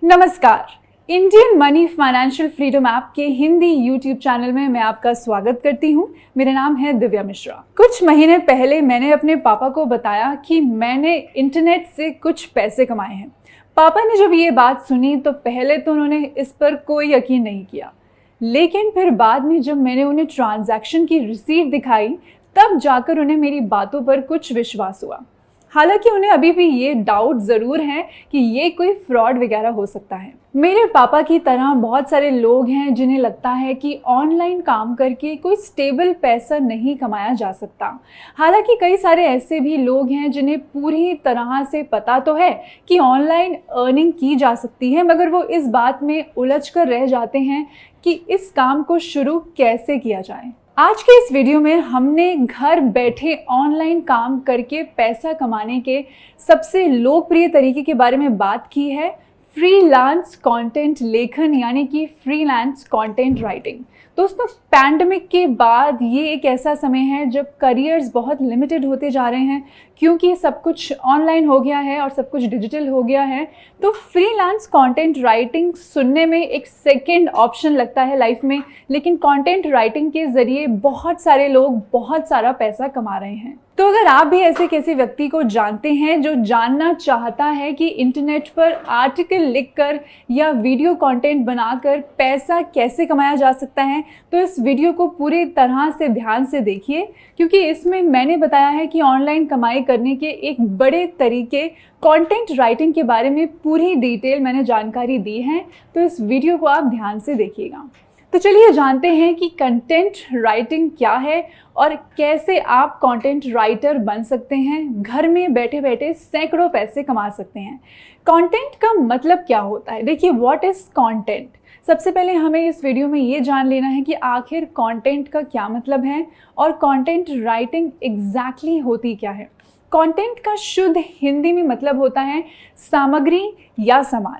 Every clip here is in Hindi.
नमस्कार। Indian money financial freedom app के हिंदी यूट्यूब चैनल में मैं आपका स्वागत करती हूँ। मेरा नाम है दिव्या मिश्रा। कुछ महीने पहले मैंने अपने पापा को बताया कि मैंने इंटरनेट से कुछ पैसे कमाए हैं। पापा ने जब ये बात सुनी तो पहले तो उन्होंने इस पर कोई यकीन नहीं किया, लेकिन फिर बाद में जब मैंने उन्हें ट्रांजैक्शन की रिसीट दिखाई तब जाकर उन्हें मेरी बातों पर कुछ विश्वास हुआ। हालांकि उन्हें अभी भी ये डाउट ज़रूर है कि ये कोई फ्रॉड वगैरह हो सकता है। मेरे पापा की तरह बहुत सारे लोग हैं जिन्हें लगता है कि ऑनलाइन काम करके कोई स्टेबल पैसा नहीं कमाया जा सकता। हालांकि कई सारे ऐसे भी लोग हैं जिन्हें पूरी तरह से पता तो है कि ऑनलाइन अर्निंग की जा सकती है, मगर वो इस बात में उलझ कर रह जाते हैं कि इस काम को शुरू कैसे किया जाए। आज के इस वीडियो में हमने घर बैठे ऑनलाइन काम करके पैसा कमाने के सबसे लोकप्रिय तरीके के बारे में बात की है। फ्रीलांस कंटेंट लेखन यानी कि फ्रीलांस कंटेंट राइटिंग। दोस्तों, पैंडेमिक के बाद ये एक ऐसा समय है जब करियर्स बहुत लिमिटेड होते जा रहे हैं, क्योंकि सब कुछ ऑनलाइन हो गया है और सब कुछ डिजिटल हो गया है। तो फ्रीलांस कंटेंट राइटिंग सुनने में एक सेकंड ऑप्शन लगता है लाइफ में, लेकिन कंटेंट राइटिंग के ज़रिए बहुत सारे लोग बहुत सारा पैसा कमा रहे हैं। तो अगर आप भी ऐसे किसी व्यक्ति को जानते हैं जो जानना चाहता है कि इंटरनेट पर आर्टिकल लिखकर या वीडियो कंटेंट बनाकर पैसा कैसे कमाया जा सकता है, तो इस वीडियो को पूरी तरह से ध्यान से देखिए, क्योंकि इसमें मैंने बताया है कि ऑनलाइन कमाई करने के एक बड़े तरीके कंटेंट राइटिंग के बारे में पूरी डिटेल मैंने जानकारी दी है। तो इस वीडियो को आप ध्यान से देखिएगा। तो चलिए जानते हैं कि कंटेंट राइटिंग क्या है और कैसे आप कंटेंट राइटर बन सकते हैं, घर में बैठे बैठे सैकड़ों पैसे कमा सकते हैं। कंटेंट का मतलब क्या होता है? देखिए, व्हाट इज़ कंटेंट। सबसे पहले हमें इस वीडियो में ये जान लेना है कि आखिर कंटेंट का क्या मतलब है और कंटेंट राइटिंग एग्जैक्टली होती क्या है। कंटेंट का शुद्ध हिंदी में मतलब होता है सामग्री या सामान।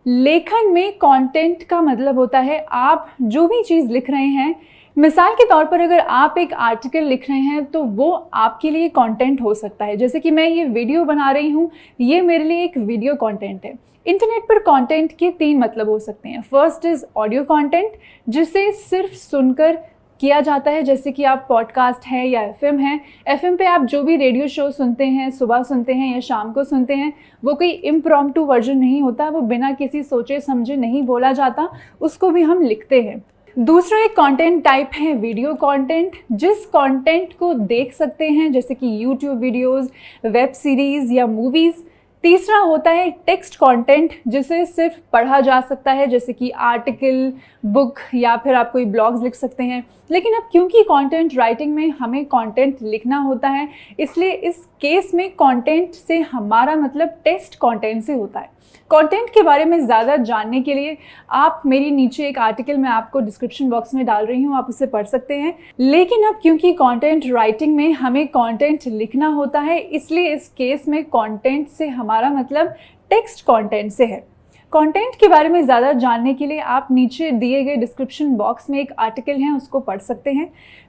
लेखन में कंटेंट का मतलब होता है आप जो भी चीज़ लिख रहे हैं। मिसाल के तौर पर अगर आप एक आर्टिकल लिख रहे हैं तो वो आपके लिए कंटेंट हो सकता है। जैसे कि मैं ये वीडियो बना रही हूँ, ये मेरे लिए एक वीडियो कंटेंट है। इंटरनेट पर कंटेंट के 3 मतलब हो सकते हैं। फर्स्ट इज़ ऑडियो कंटेंट, जिसे सिर्फ सुनकर किया जाता है, जैसे कि आप पॉडकास्ट है या एफएम है। एफएम पे आप जो भी रेडियो शो सुनते हैं, सुबह सुनते हैं या शाम को सुनते हैं, वो कोई इम्प्रॉम्प्टू वर्जन नहीं होता, वो बिना किसी सोचे समझे नहीं बोला जाता, उसको भी हम लिखते हैं। दूसरा एक कंटेंट टाइप है वीडियो कंटेंट, जिस कंटेंट को देख सकते हैं, जैसे कि यूट्यूब वीडियोज़, वेब सीरीज़ या मूवीज़। तीसरा होता है टेक्स्ट कंटेंट, जिसे सिर्फ पढ़ा जा सकता है, जैसे कि आर्टिकल, बुक या फिर आप कोई ब्लॉग्स लिख सकते हैं। लेकिन अब क्योंकि कंटेंट राइटिंग में हमें कंटेंट लिखना होता है, इसलिए इस केस में कंटेंट से हमारा मतलब टेक्स्ट कंटेंट से होता है। कंटेंट के बारे में ज़्यादा जानने के लिए आप मेरी नीचे एक आर्टिकल मैं आपको डिस्क्रिप्शन बॉक्स में डाल रही हूँ, आप उसे पढ़ सकते हैं। लेकिन अब क्योंकि कंटेंट राइटिंग में हमें कंटेंट लिखना होता है, इसलिए इस केस में कंटेंट से हमारा मतलब टेक्स्ट कंटेंट से है। कंटेंट के बारे में ज़्यादा जानने के लिए आप नीचे दिए गए डिस्क्रिप्शन बॉक्स में एक आर्टिकल है, उसको पढ़ सकते हैं।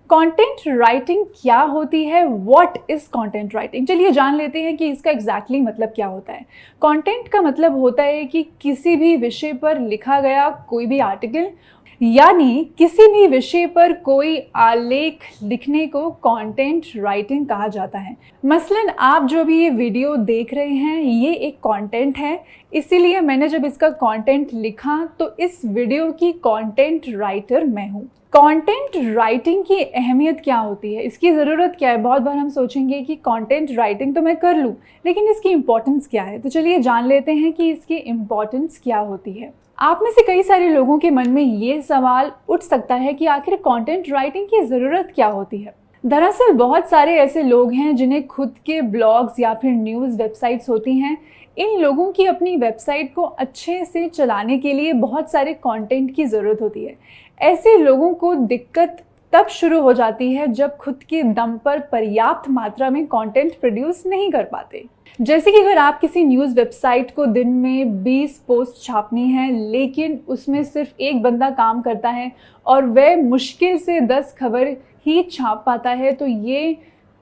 कंटेंट राइटिंग क्या होती है? What is content writing? चलिए जान लेते हैं कि इसका एग्जैक्टली मतलब क्या होता है। कंटेंट का मतलब होता है कि किसी भी विषय पर लिखा गया कोई भी आर्टिकल, यानी किसी भी विषय पर कोई आलेख लिखने को कंटेंट राइटिंग कहा जाता है। मसलन आप जो भी ये वीडियो देख रहे हैं, ये एक कंटेंट है, इसीलिए मैंने जब इसका कंटेंट लिखा तो इस वीडियो की कंटेंट राइटर मैं हूँ। कंटेंट राइटिंग की अहमियत क्या होती है, इसकी ज़रूरत क्या है? बहुत बार हम सोचेंगे कि कंटेंट राइटिंग तो मैं कर लूँ, लेकिन इसकी इम्पोर्टेंस क्या है? तो चलिए जान लेते हैं कि इसकी इम्पोर्टेंस क्या होती है। आप में से कई सारे लोगों के मन में ये सवाल उठ सकता है कि आखिर कंटेंट राइटिंग की ज़रूरत क्या होती है। दरअसल बहुत सारे ऐसे लोग हैं जिन्हें खुद के ब्लॉग्स या फिर न्यूज़ वेबसाइट्स होती हैं। इन लोगों की अपनी वेबसाइट को अच्छे से चलाने के लिए बहुत सारे कंटेंट की ज़रूरत होती है। ऐसे लोगों को दिक्कत तब शुरू हो जाती है जब खुद के दम पर पर्याप्त मात्रा में कंटेंट प्रोड्यूस नहीं कर पाते। जैसे कि अगर आप किसी न्यूज़ वेबसाइट को दिन में 20 पोस्ट छापनी है, लेकिन उसमें सिर्फ एक बंदा काम करता है और वह मुश्किल से 10 खबर ही छाप पाता है, तो ये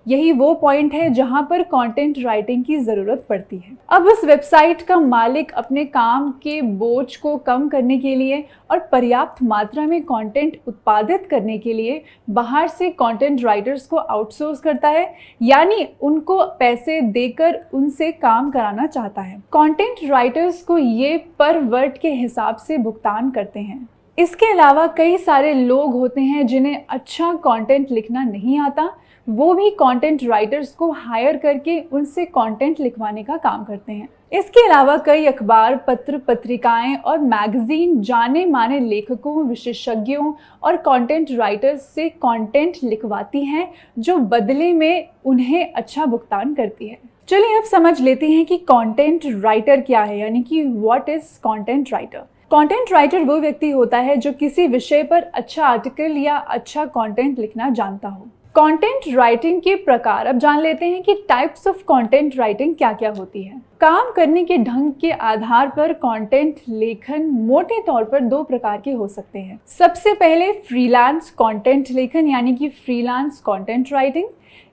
यही वो पॉइंट है जहां पर कंटेंट राइटिंग की ज़रूरत पड़ती है। अब उस वेबसाइट का मालिक अपने काम के बोझ को कम करने के लिए और पर्याप्त मात्रा में कंटेंट उत्पादित करने के लिए बाहर से कंटेंट राइटर्स को आउटसोर्स करता है, यानी उनको पैसे देकर उनसे काम कराना चाहता है। कंटेंट राइटर्स को ये पर वर्ड के हिसाब से भुगतान करते हैं। इसके अलावा कई सारे लोग होते हैं जिन्हें अच्छा कंटेंट लिखना नहीं आता, वो भी कंटेंट राइटर्स को हायर करके उनसे कंटेंट लिखवाने का काम करते हैं। इसके अलावा कई अखबार, पत्र, पत्रिकाएं और मैगजीन जाने माने लेखकों, विशेषज्ञों और कंटेंट राइटर्स से कंटेंट लिखवाती हैं, जो बदले में उन्हें अच्छा भुगतान करती है। चलिए अब समझ लेते हैं कि कंटेंट राइटर क्या है, यानी कि what is content writer. Content writer वो व्यक्ति होता है जो किसी विषय पर अच्छा आर्टिकल या अच्छा कंटेंट लिखना जानता हो। कंटेंट राइटिंग के प्रकार अब जान लेते हैं कि टाइप्स ऑफ कंटेंट राइटिंग क्या क्या होती है। काम करने के ढंग के आधार पर कंटेंट लेखन मोटे तौर पर दो प्रकार के हो सकते हैं। सबसे पहले फ्रीलांस कंटेंट लेखन, यानी कि फ्रीलांस कंटेंट राइटिंग।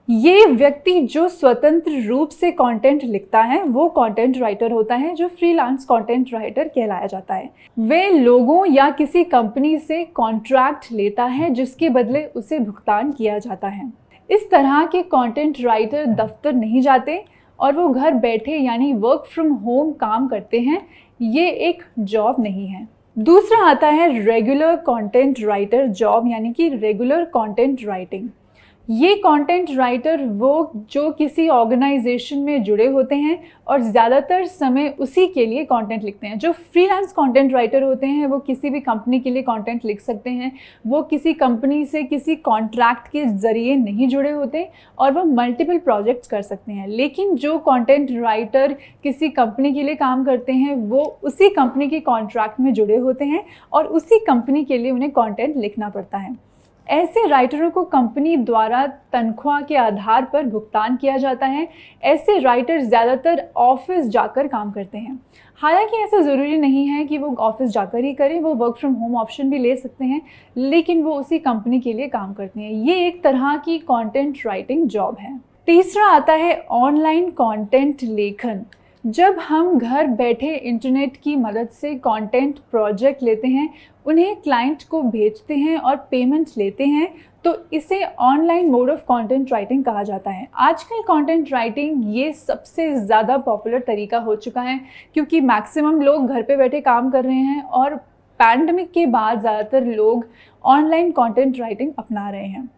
ये व्यक्ति जो स्वतंत्र रूप से कंटेंट लिखता है वो कंटेंट राइटर होता है, जो फ्रीलांस कंटेंट राइटर कहलाया जाता है। वे लोगों या किसी कंपनी से कॉन्ट्रैक्ट लेता है जिसके बदले उसे भुगतान किया जाता है। इस तरह के कंटेंट राइटर दफ्तर नहीं जाते और वो घर बैठे यानी वर्क फ्रॉम होम काम करते हैं। ये एक जॉब नहीं है। दूसरा आता है रेगुलर कंटेंट राइटर जॉब, यानी कि रेगुलर कंटेंट राइटिंग। ये कंटेंट राइटर वो जो किसी ऑर्गेनाइजेशन में जुड़े होते हैं और ज़्यादातर समय उसी के लिए कंटेंट लिखते हैं। जो फ्रीलांस कंटेंट राइटर होते हैं वो किसी भी कंपनी के लिए कंटेंट लिख सकते हैं, वो किसी कंपनी से किसी कॉन्ट्रैक्ट के ज़रिए नहीं जुड़े होते और वो मल्टीपल प्रोजेक्ट्स कर सकते हैं। लेकिन जो कंटेंट राइटर किसी कंपनी के लिए काम करते हैं वो उसी कंपनी के कॉन्ट्रैक्ट में जुड़े होते हैं और उसी कंपनी के लिए उन्हें कंटेंट लिखना पड़ता है। ऐसे राइटरों को कंपनी द्वारा तनख्वाह के आधार पर भुगतान किया जाता है। ऐसे राइटर ज़्यादातर ऑफिस जाकर काम करते हैं। हालांकि ऐसा ज़रूरी नहीं है कि वो ऑफिस जाकर ही करें, वो वर्क फ्रॉम होम ऑप्शन भी ले सकते हैं, लेकिन वो उसी कंपनी के लिए काम करते हैं। ये एक तरह की कंटेंट राइटिंग जॉब है। तीसरा आता है ऑनलाइन कंटेंट लेखन। जब हम घर बैठे इंटरनेट की मदद से कंटेंट प्रोजेक्ट लेते हैं, उन्हें क्लाइंट को भेजते हैं और पेमेंट लेते हैं, तो इसे online mode of content writing कहा जाता है। आजकल कंटेंट राइटिंग ये सबसे ज़्यादा पॉपुलर तरीका हो चुका है, क्योंकि मैक्सिमम लोग घर पे बैठे काम कर रहे हैं और पैंडमिक के बाद ज़्यादातर लोग ऑनलाइन कंटेंट राइटिंग अपना रहे हैं।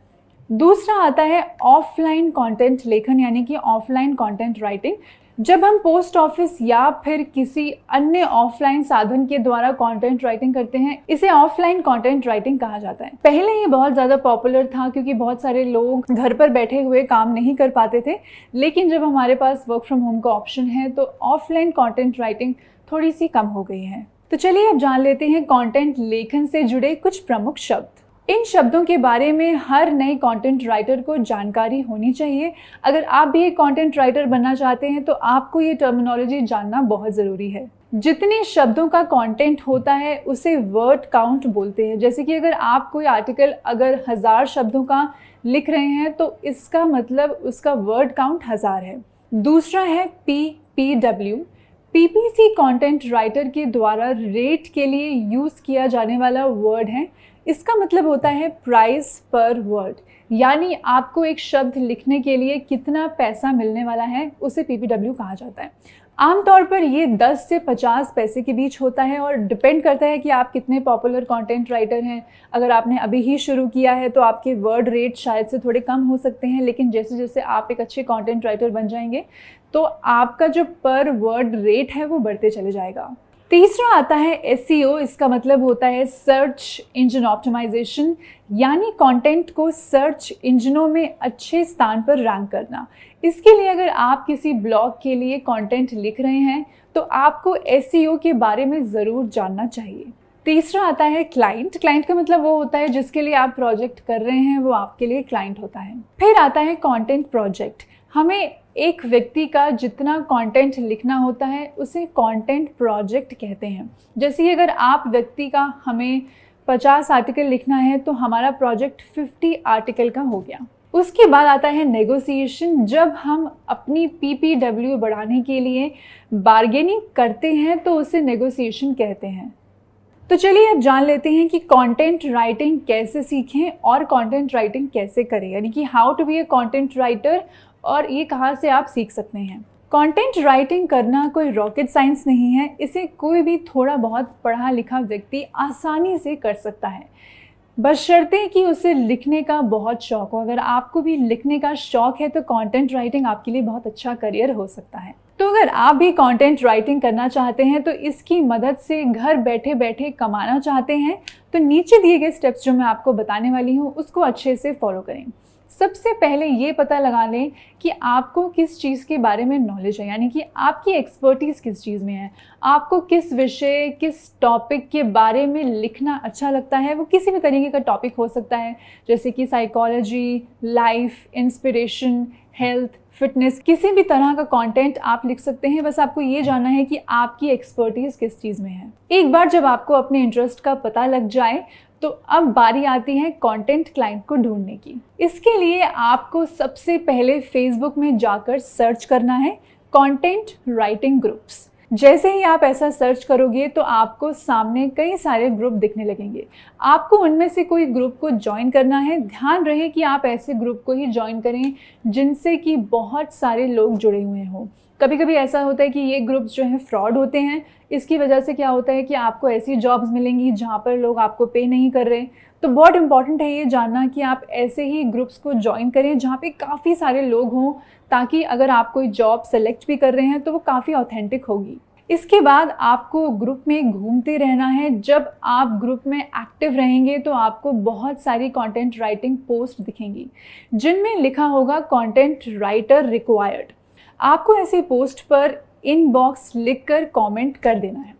दूसरा आता है ऑफलाइन कंटेंट लेखन, यानी कि ऑफलाइन कंटेंट राइटिंग। जब हम पोस्ट ऑफिस या फिर किसी अन्य ऑफलाइन साधन के द्वारा कंटेंट राइटिंग करते हैं, इसे ऑफलाइन कंटेंट राइटिंग कहा जाता है। पहले ये बहुत ज़्यादा पॉपुलर था क्योंकि बहुत सारे लोग घर पर बैठे हुए काम नहीं कर पाते थे, लेकिन जब हमारे पास वर्क फ्रॉम होम का ऑप्शन है तो ऑफलाइन कंटेंट राइटिंग थोड़ी सी कम हो गई है। तो चलिए अब जान लेते हैं कंटेंट लेखन से जुड़े कुछ प्रमुख शब्द। इन शब्दों के बारे में हर नए कंटेंट राइटर को जानकारी होनी चाहिए। अगर आप भी एक कंटेंट राइटर बनना चाहते हैं तो आपको ये टर्मिनोलॉजी जानना बहुत ज़रूरी है। जितने शब्दों का कंटेंट होता है उसे वर्ड काउंट बोलते हैं। जैसे कि अगर आप कोई आर्टिकल 1000 शब्दों का लिख रहे हैं तो इसका मतलब उसका वर्ड काउंट 1000 है। दूसरा है PPW। PPC कंटेंट राइटर के द्वारा रेट के लिए यूज़ किया जाने वाला वर्ड है। इसका मतलब होता है प्राइस पर वर्ड, यानी आपको एक शब्द लिखने के लिए कितना पैसा मिलने वाला है, उसे PPW कहा जाता है। आमतौर पर ये 10 से 50 पैसे के बीच होता है और डिपेंड करता है कि आप कितने पॉपुलर कंटेंट राइटर हैं। अगर आपने अभी ही शुरू किया है तो आपके वर्ड रेट शायद से थोड़े कम हो सकते हैं, लेकिन जैसे जैसे आप एक अच्छे कंटेंट राइटर बन जाएंगे तो आपका जो पर वर्ड रेट है वो बढ़ते चले जाएगा। तीसरा आता है SEO। इसका मतलब होता है सर्च इंजन ऑप्टिमाइजेशन, यानी कंटेंट को सर्च इंजनों में अच्छे स्थान पर रैंक करना। इसके लिए अगर आप किसी ब्लॉग के लिए कंटेंट लिख रहे हैं तो आपको SEO के बारे में ज़रूर जानना चाहिए। तीसरा आता है क्लाइंट। क्लाइंट का मतलब वो होता है जिसके लिए आप प्रोजेक्ट कर रहे हैं, वो आपके लिए क्लाइंट होता है। फिर आता है कंटेंट प्रोजेक्ट। हमें एक व्यक्ति का जितना कंटेंट लिखना होता है उसे कंटेंट प्रोजेक्ट कहते हैं। जैसे कि अगर आप व्यक्ति का हमें 50 आर्टिकल लिखना है तो हमारा प्रोजेक्ट 50 आर्टिकल का हो गया। उसके बाद आता है नेगोशिएशन। जब हम अपनी PPW बढ़ाने के लिए बार्गेनिंग करते हैं तो उसे नेगोशिएशन कहते हैं। तो चलिए अब जान लेते हैं कि कंटेंट राइटिंग कैसे सीखें और कंटेंट राइटिंग कैसे करें, यानी कि how to be a content writer, और ये कहाँ से आप सीख सकते हैं। कंटेंट राइटिंग करना कोई रॉकेट साइंस नहीं है, इसे कोई भी थोड़ा बहुत पढ़ा लिखा व्यक्ति आसानी से कर सकता है, बशर्ते कि उसे लिखने का बहुत शौक हो। अगर आपको भी लिखने का शौक है तो कंटेंट राइटिंग आपके लिए बहुत अच्छा करियर हो सकता है। तो अगर आप भी कंटेंट राइटिंग करना चाहते हैं तो इसकी मदद से घर बैठे बैठे कमाना चाहते हैं तो नीचे दिए गए स्टेप्स जो मैं आपको बताने वाली हूँ उसको अच्छे से फॉलो करें। सबसे पहले ये पता लगा लें कि आपको किस चीज़ के बारे में नॉलेज है, यानी कि आपकी एक्सपर्टीज़ किस चीज़ में है, आपको किस विषय किस टॉपिक के बारे में लिखना अच्छा लगता है। वो किसी भी तरीके का टॉपिक हो सकता है, जैसे कि psychology, life, inspiration, health, fitness, किसी भी तरह का कंटेंट आप लिख सकते हैं। बस आपको ये जानना है कि आपकी एक्सपर्टीज़ किस चीज़ में है। एक बार जब आपको अपने इंटरेस्ट का पता लग जाए तो अब बारी आती है कंटेंट क्लाइंट को ढूंढने की। इसके लिए आपको सबसे पहले फेसबुक में जाकर सर्च करना है कंटेंट राइटिंग ग्रुप्स। जैसे ही आप ऐसा सर्च करोगे तो आपको सामने कई सारे ग्रुप दिखने लगेंगे। आपको उनमें से कोई ग्रुप को ज्वाइन करना है। ध्यान रहे कि आप ऐसे ग्रुप को ही ज्वाइन करें जिनसे कि बहुत सारे लोग जुड़े हुए हों। कभी कभी ऐसा होता है कि ये ग्रुप्स जो हैं फ्रॉड होते हैं। इसकी वजह से क्या होता है कि आपको ऐसी जॉब्स मिलेंगी जहाँ पर लोग आपको पे नहीं कर रहे। तो बहुत इंपॉर्टेंट है ये जानना कि आप ऐसे ही ग्रुप्स को ज्वाइन करें जहाँ पे काफ़ी सारे लोग हों, ताकि अगर आप कोई जॉब सेलेक्ट भी कर रहे हैं तो वो काफ़ी ऑथेंटिक होगी। इसके बाद आपको ग्रुप में घूमते रहना है। जब आप ग्रुप में एक्टिव रहेंगे तो आपको बहुत सारी कंटेंट राइटिंग पोस्ट दिखेंगी जिनमें लिखा होगा कंटेंट राइटर रिक्वायर्ड। आपको ऐसी पोस्ट पर इनबॉक्स लिखकर कमेंट कर देना है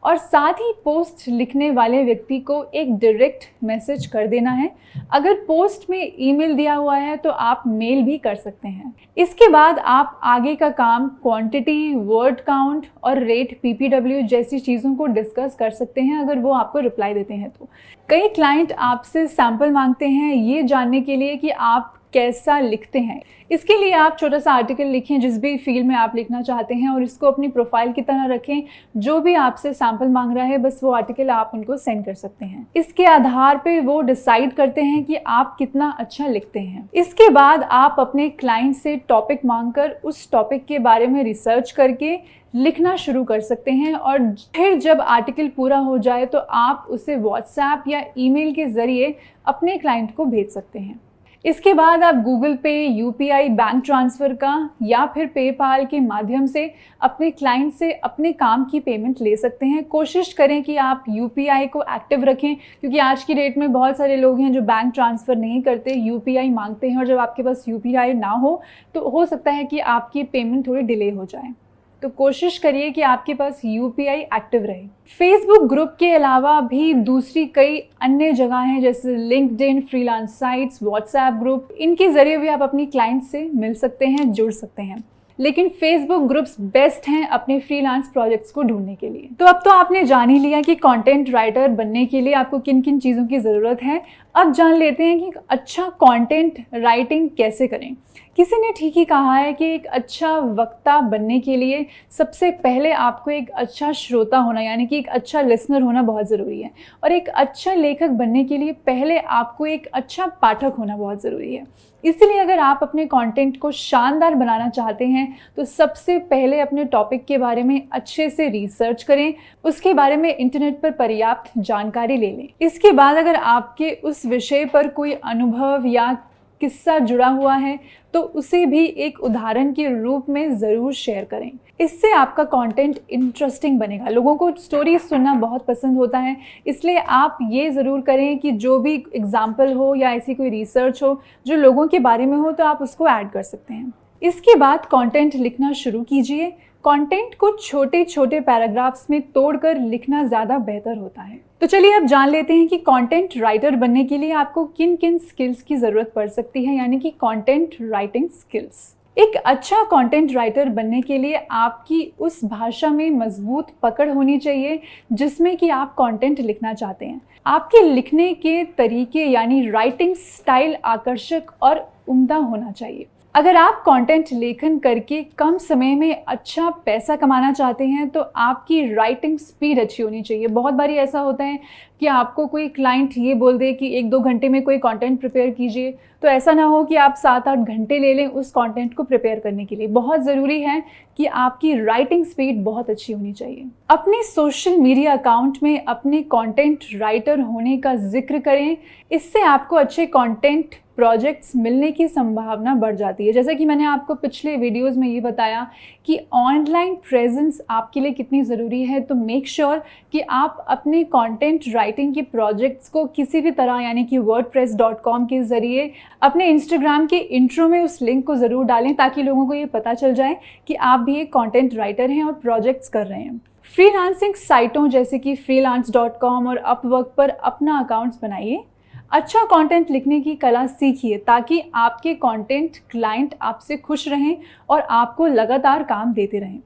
और साथ ही पोस्ट लिखने वाले व्यक्ति को एक डायरेक्ट मैसेज कर देना है। अगर पोस्ट में ईमेल दिया हुआ है तो आप मेल भी कर सकते हैं। इसके बाद आप आगे का काम क्वांटिटी, वर्ड काउंट और रेट PPW जैसी चीज़ों को डिस्कस कर सकते हैं अगर वो आपको रिप्लाई देते हैं तो। कई क्लाइंट आपसे सैंपल मांगते हैं ये जानने के लिए कि आप कैसा लिखते हैं। इसके लिए आप छोटा सा आर्टिकल लिखें जिस भी फील्ड में आप लिखना चाहते हैं और इसको अपनी प्रोफाइल की तरह रखें। जो भी आपसे सैंपल मांग रहा है बस वो आर्टिकल आप उनको सेंड कर सकते हैं। इसके आधार पे वो डिसाइड करते हैं कि आप कितना अच्छा लिखते हैं। इसके बाद आप अपने क्लाइंट से टॉपिक मांगकर उस टॉपिक के बारे में रिसर्च करके लिखना शुरू कर सकते हैं और फिर जब आर्टिकल पूरा हो जाए तो आप उसे व्हाट्सएप या ईमेल के ज़रिए अपने क्लाइंट को भेज सकते हैं। इसके बाद आप गूगल पे, UPI, बैंक ट्रांसफ़र का या फिर पेपाल के माध्यम से अपने क्लाइंट से अपने काम की पेमेंट ले सकते हैं। कोशिश करें कि आप UPI को एक्टिव रखें क्योंकि आज की डेट में बहुत सारे लोग हैं जो बैंक ट्रांसफ़र नहीं करते, UPI मांगते हैं और जब आपके पास UPI ना हो तो हो सकता है कि आपकी पेमेंट थोड़ी डिले हो जाए। तो कोशिश करिए कि आपके पास UPI एक्टिव रहे। फेसबुक ग्रुप के अलावा भी दूसरी कई अन्य जगह हैं जैसे LinkedIn, freelance sites, WhatsApp group. इनके ज़रिए भी आप अपनी क्लाइंट से मिल सकते हैं, जुड़ सकते हैं। लेकिन फेसबुक ग्रुप्स बेस्ट हैं अपने फ्रीलांस प्रोजेक्ट्स को ढूंढने के लिए। तो अब तो आपने जान ही लिया कि कंटेंट राइटर बनने के लिए आपको किन किन चीज़ों की ज़रूरत है। अब जान लेते हैं कि अच्छा कंटेंट राइटिंग कैसे करें। किसी ने ठीक ही कहा है कि एक अच्छा वक्ता बनने के लिए सबसे पहले आपको एक अच्छा श्रोता होना, यानी कि एक अच्छा लिसनर होना बहुत ज़रूरी है, और एक अच्छा लेखक बनने के लिए पहले आपको एक अच्छा पाठक होना बहुत ज़रूरी है। इसलिए अगर आप अपने कंटेंट को शानदार बनाना चाहते हैं तो सबसे पहले अपने टॉपिक के बारे में अच्छे से रिसर्च करें, उसके बारे में इंटरनेट पर पर्याप्त जानकारी ले लें। इसके बाद अगर आपके उस विषय पर कोई अनुभव या किस्सा जुड़ा हुआ है तो उसे भी एक उदाहरण के रूप में ज़रूर शेयर करें। इससे आपका कंटेंट इंटरेस्टिंग बनेगा। लोगों को स्टोरीज सुनना बहुत पसंद होता है, इसलिए आप ये ज़रूर करें कि जो भी एग्जाम्पल हो या ऐसी कोई रिसर्च हो जो लोगों के बारे में हो तो आप उसको ऐड कर सकते हैं। इसके बाद कंटेंट लिखना शुरू कीजिए। कंटेंट को छोटे छोटे पैराग्राफ्स में तोड़कर लिखना ज़्यादा बेहतर होता है। तो चलिए अब जान लेते हैं कि कंटेंट राइटर बनने के लिए आपको किन किन स्किल्स की ज़रूरत पड़ सकती है, यानी कि कंटेंट राइटिंग स्किल्स। एक अच्छा कंटेंट राइटर बनने के लिए आपकी उस भाषा में मजबूत पकड़ होनी चाहिए जिसमें कि आप कंटेंट लिखना चाहते हैं। आपके लिखने के तरीके यानी राइटिंग स्टाइल आकर्षक और उम्दा होना चाहिए। अगर आप कंटेंट लेखन करके कम समय में अच्छा पैसा कमाना चाहते हैं तो आपकी राइटिंग स्पीड अच्छी होनी चाहिए। बहुत बारी ऐसा होता है कि आपको कोई क्लाइंट ये बोल दे कि 1-2 घंटे में कोई कंटेंट प्रिपेयर कीजिए, तो ऐसा ना हो कि आप 7-8 घंटे ले लें उस कंटेंट को प्रिपेयर करने के लिए। बहुत ज़रूरी है कि आपकी राइटिंग स्पीड बहुत अच्छी होनी चाहिए। अपने सोशल मीडिया अकाउंट में अपने कंटेंट राइटर होने का जिक्र करें, इससे आपको अच्छे कंटेंट प्रोजेक्ट्स मिलने की संभावना बढ़ जाती है। जैसे कि मैंने आपको पिछले वीडियोस में ये बताया कि ऑनलाइन प्रेजेंस आपके लिए कितनी ज़रूरी है, तो मेक श्योर कि आप अपने कंटेंट राइटिंग के प्रोजेक्ट्स को किसी भी तरह यानी कि wordpress.com के ज़रिए अपने इंस्टाग्राम के इंट्रो में उस लिंक को ज़रूर डालें ताकि लोगों को ये पता चल जाए कि आप भी एक कंटेंट राइटर हैं और प्रोजेक्ट्स कर रहे हैं। फ्रीलांसिंग साइटों जैसे कि freelance.com और अपवर्क पर अपना अकाउंट्स बनाइए। अच्छा कंटेंट लिखने की कला सीखिए ताकि आपके कंटेंट क्लाइंट आपसे खुश रहें और आपको लगातार काम देते रहें।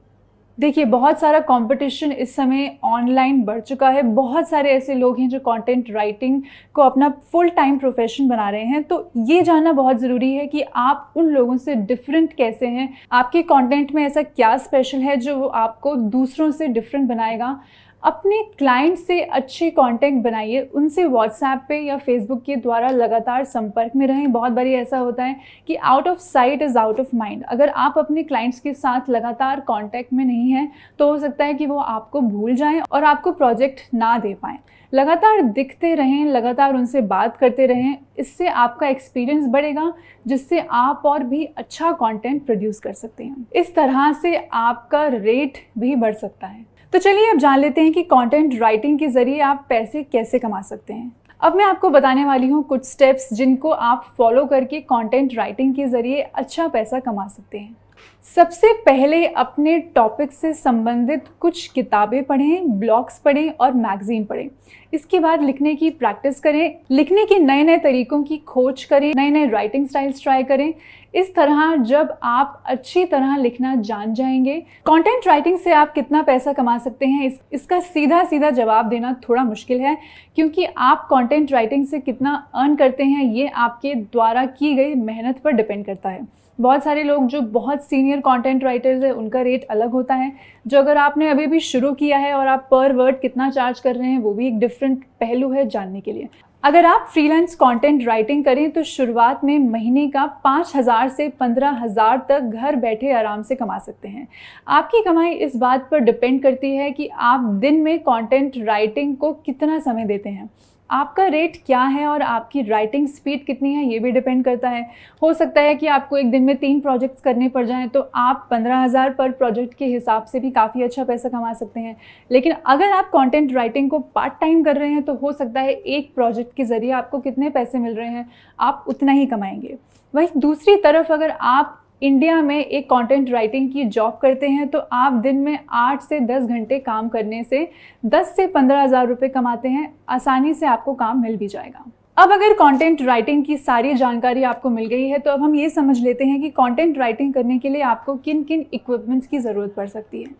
देखिए, बहुत सारा कंपटीशन इस समय ऑनलाइन बढ़ चुका है। बहुत सारे ऐसे लोग हैं जो कंटेंट राइटिंग को अपना फुल टाइम प्रोफेशन बना रहे हैं, तो ये जानना बहुत ज़रूरी है कि आप उन लोगों से डिफरेंट कैसे हैं। आपके कंटेंट में ऐसा क्या स्पेशल है जो आपको दूसरों से डिफरेंट बनाएगा। अपने क्लाइंट से अच्छे कांटेक्ट बनाइए, उनसे व्हाट्सएप पे या फेसबुक के द्वारा लगातार संपर्क में रहें। बहुत बारी ऐसा होता है कि out of site is out of mind. अगर आप अपने क्लाइंट्स के साथ लगातार कांटेक्ट में नहीं हैं तो हो सकता है कि वो आपको भूल जाएं और आपको प्रोजेक्ट ना दे पाएँ। लगातार दिखते रहें, लगातार उनसे बात करते रहें, इससे आपका एक्सपीरियंस बढ़ेगा जिससे आप और भी अच्छा कंटेंट प्रोड्यूस कर सकते हैं। इस तरह से आपका रेट भी बढ़ सकता है। तो चलिए अब जान लेते हैं कि कंटेंट राइटिंग के ज़रिए आप पैसे कैसे कमा सकते हैं। अब मैं आपको बताने वाली हूँ कुछ स्टेप्स जिनको आप फॉलो करके कंटेंट राइटिंग के ज़रिए अच्छा पैसा कमा सकते हैं। सबसे पहले अपने टॉपिक से संबंधित कुछ किताबें पढ़ें, ब्लॉग्स पढ़ें और मैगज़ीन पढ़ें। इसके बाद लिखने की प्रैक्टिस करें, लिखने के नए नए तरीकों की खोज करें, नए नए राइटिंग स्टाइल्स ट्राई करें। इस तरह जब आप अच्छी तरह लिखना जान जाएंगे, कंटेंट राइटिंग से आप कितना पैसा कमा सकते हैं इसका सीधा सीधा जवाब देना थोड़ा मुश्किल है, क्योंकि आप कंटेंट राइटिंग से कितना अर्न करते हैं ये आपके द्वारा की गई मेहनत पर डिपेंड करता है। बहुत सारे लोग जो बहुत सीनियर कंटेंट राइटर्स हैं उनका रेट अलग होता है। जो अगर आपने अभी भी शुरू किया है और आप पर वर्ड कितना चार्ज कर रहे हैं वो भी एक डिफरेंट पहलू है जानने के लिए। अगर आप फ्रीलांस कंटेंट राइटिंग करें तो शुरुआत में महीने का 5,000 से 15,000 तक घर बैठे आराम से कमा सकते हैं। आपकी कमाई इस बात पर डिपेंड करती है कि आप दिन में कंटेंट राइटिंग को कितना समय देते हैं। आपका रेट क्या है और आपकी राइटिंग स्पीड कितनी है ये भी डिपेंड करता है। हो सकता है कि आपको एक दिन में 3 प्रोजेक्ट्स करने पड़ जाएं तो आप 15,000 पर प्रोजेक्ट के हिसाब से भी काफ़ी अच्छा पैसा कमा सकते हैं। लेकिन अगर आप कंटेंट राइटिंग को पार्ट टाइम कर रहे हैं तो हो सकता है एक प्रोजेक्ट के ज़रिए आपको कितने पैसे मिल रहे हैं आप उतना ही कमाएंगे। वहीं दूसरी तरफ अगर आप इंडिया में एक कंटेंट राइटिंग की जॉब करते हैं तो आप दिन में 8 से 10 घंटे काम करने से 10 से 15,000 रुपये कमाते हैं। आसानी से आपको काम मिल भी जाएगा। अब अगर कंटेंट राइटिंग की सारी जानकारी आपको मिल गई है तो अब हम ये समझ लेते हैं कि कंटेंट राइटिंग करने के लिए आपको किन किन इक्विपमेंट्स की ज़रूरत पड़ सकती है।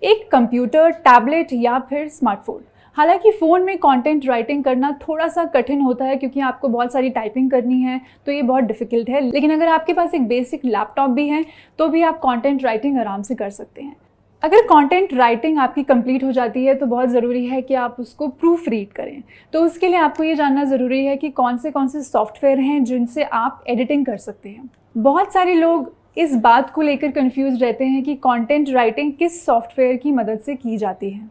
एक कंप्यूटर, टैबलेट या फिर स्मार्टफोन। हालांकि फ़ोन में कंटेंट राइटिंग करना थोड़ा सा कठिन होता है क्योंकि आपको बहुत सारी टाइपिंग करनी है तो ये बहुत डिफ़िकल्ट है। लेकिन अगर आपके पास एक बेसिक लैपटॉप भी है तो भी आप कंटेंट राइटिंग आराम से कर सकते हैं। अगर कंटेंट राइटिंग आपकी कंप्लीट हो जाती है तो बहुत ज़रूरी है कि आप उसको प्रूफ रीड करें। तो उसके लिए आपको ये जानना ज़रूरी है कि कौन से सॉफ्टवेयर हैं जिनसे आप एडिटिंग कर सकते हैं। बहुत सारे लोग इस बात को लेकर कन्फ्यूज़ रहते हैं कि कंटेंट राइटिंग किस सॉफ्टवेयर की मदद से की जाती है।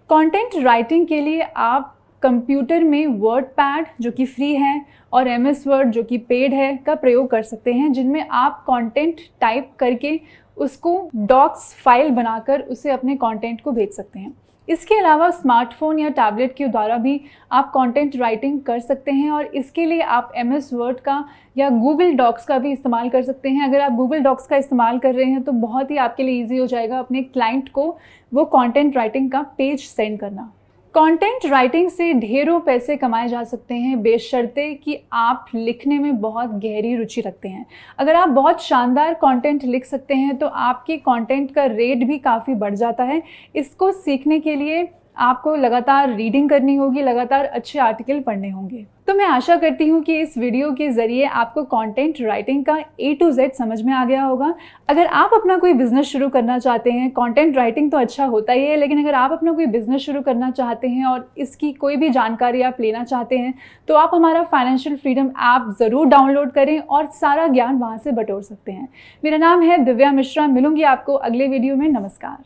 कंटेंट राइटिंग के लिए आप कंप्यूटर में वर्डपैड जो कि फ्री है और MS वर्ड जो कि पेड है का प्रयोग कर सकते हैं, जिनमें आप कंटेंट टाइप करके उसको डॉक्स फाइल बनाकर उसे अपने कंटेंट को भेज सकते हैं। इसके अलावा स्मार्टफोन या टैबलेट के द्वारा भी आप कंटेंट राइटिंग कर सकते हैं और इसके लिए आप MS वर्ड का या गूगल डॉक्स का भी इस्तेमाल कर सकते हैं। अगर आप गूगल डॉक्स का इस्तेमाल कर रहे हैं तो बहुत ही आपके लिए ईजी हो जाएगा अपने क्लाइंट को वो कंटेंट राइटिंग का पेज सेंड करना। कंटेंट राइटिंग से ढेरों पैसे कमाए जा सकते हैं बशर्ते कि आप लिखने में बहुत गहरी रुचि रखते हैं। अगर आप बहुत शानदार कंटेंट लिख सकते हैं तो आपके कंटेंट का रेट भी काफ़ी बढ़ जाता है। इसको सीखने के लिए आपको लगातार रीडिंग करनी होगी, लगातार अच्छे आर्टिकल पढ़ने होंगे। तो मैं आशा करती हूँ कि इस वीडियो के ज़रिए आपको कंटेंट राइटिंग का A to Z समझ में आ गया होगा। अगर आप अपना कोई बिज़नेस शुरू करना चाहते हैं, कंटेंट राइटिंग तो अच्छा होता ही है, लेकिन अगर आप अपना कोई बिज़नेस शुरू करना चाहते हैं और इसकी कोई भी जानकारी आप लेना चाहते हैं, तो आप हमारा फाइनेंशियल फ्रीडम ऐप ज़रूर डाउनलोड करें और सारा ज्ञान वहाँ से बटोर सकते हैं। मेरा नाम है दिव्या मिश्रा। मिलूंगी आपको अगले वीडियो में। नमस्कार।